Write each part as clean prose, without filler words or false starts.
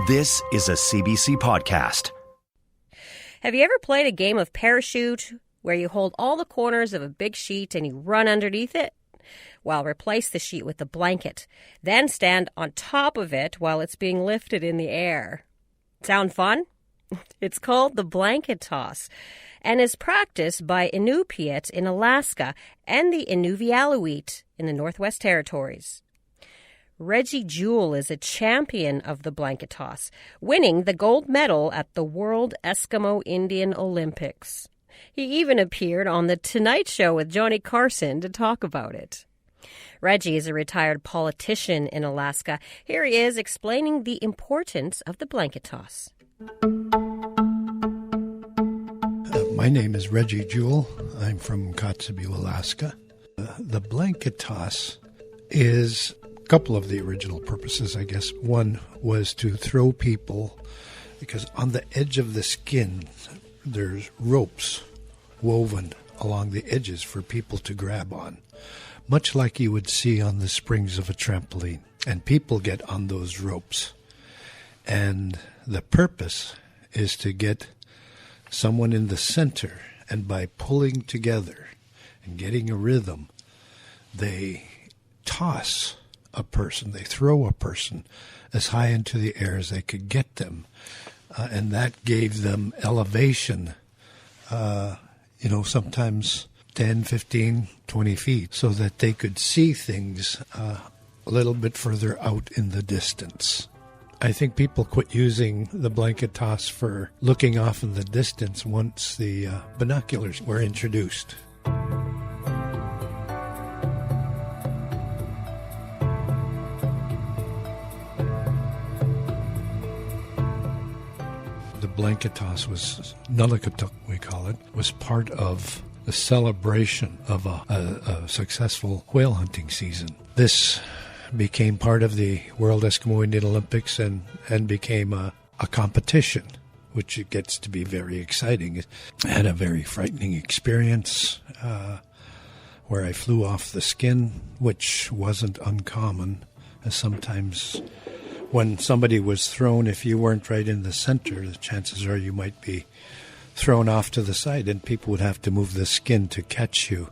This is a CBC podcast. Have you ever played a game of parachute where you hold all the corners of a big sheet and you run underneath it? Well, replace the sheet with a blanket. Then stand on top of it while it's being lifted in the air. Sound fun? It's called the blanket toss and is practiced by Inupiat in Alaska and the Inuvialuit in the Northwest Territories. Reggie Jewell is a champion of the blanket toss, winning the gold medal at the World Eskimo Indian Olympics. He even appeared on The Tonight Show with Johnny Carson to talk about it. Reggie is a retired politician in Alaska. Here he is explaining the importance of the blanket toss. My name is Reggie Jewell. I'm from Kotzebue, Alaska. The blanket toss is a couple of the original purposes, I guess. One was to throw people, because on the edge of the skin, there's ropes woven along the edges for people to grab on, much like you would see on the springs of a trampoline. And people get on those ropes. And the purpose is to get someone in the center, and by pulling together and getting a rhythm, they toss a person, they throw a person as high into the air as they could get them. And that gave them elevation, sometimes 10, 15, 20 feet, so that they could see things a little bit further out in the distance. I think people quit using the blanket toss for looking off in the distance once the binoculars were introduced. The blanket toss was, Nulikatuk we call it, was part of the celebration of a successful whale hunting season. This became part of the World Eskimo Indian Olympics and became a competition, which it gets to be very exciting. I had a very frightening experience where I flew off the skin, which wasn't uncommon, as sometimes when somebody was thrown, if you weren't right in the center, the chances are you might be thrown off to the side, and people would have to move the skin to catch you.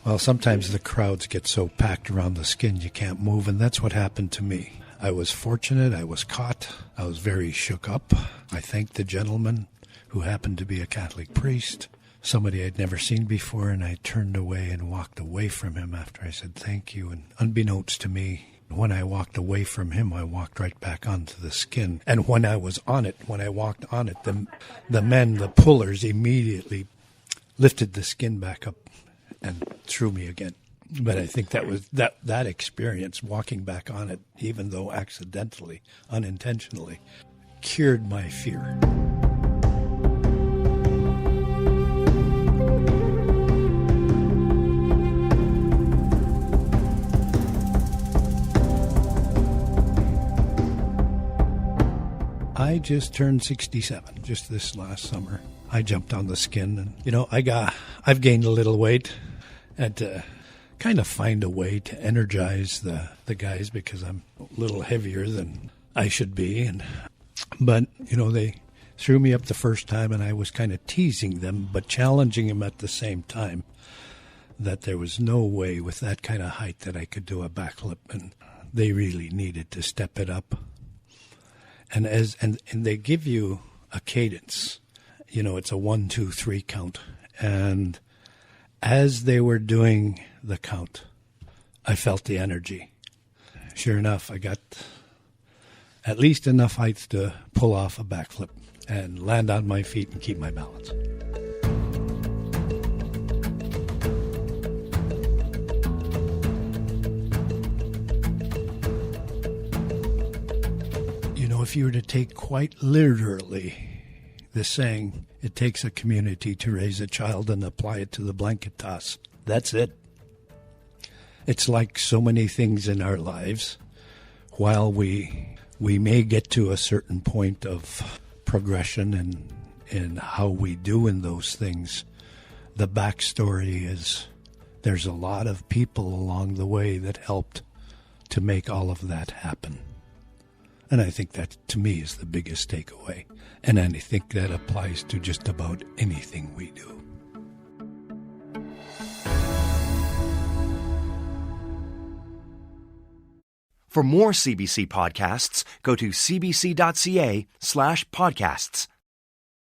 Well, sometimes the crowds get so packed around the skin you can't move, and that's what happened to me. I was fortunate. I was caught. I was very shook up. I thanked the gentleman, who happened to be a Catholic priest, somebody I'd never seen before, and I turned away and walked away from him after I said thank you. And unbeknownst to me, when I walked away from him, I walked right back onto the skin. And when I was on it, when I walked on it, the men, the pullers, immediately lifted the skin back up and threw me again. But I think that was that experience, walking back on it, even though accidentally, unintentionally, cured my fear. I just turned 67 just this last summer. I jumped on the skin, and I've gained a little weight, and to kind of find a way to energize the guys, because I'm a little heavier than I should be. But they threw me up the first time, and I was kind of teasing them, but challenging them at the same time, that there was no way with that kind of height that I could do a backflip, and they really needed to step it up. And they give you a cadence. It's a 1, 2, 3 count. And as they were doing the count, I felt the energy. Sure enough, I got at least enough height to pull off a backflip and land on my feet and keep my balance. If you were to take quite literally the saying, it takes a community to raise a child, and apply it to the blanket toss, that's it. It's like so many things in our lives. While we may get to a certain point of progression in how we do in those things, the backstory is there's a lot of people along the way that helped to make all of that happen. And I think that, to me, is the biggest takeaway. And I think that applies to just about anything we do. For more CBC podcasts, go to cbc.ca/podcasts.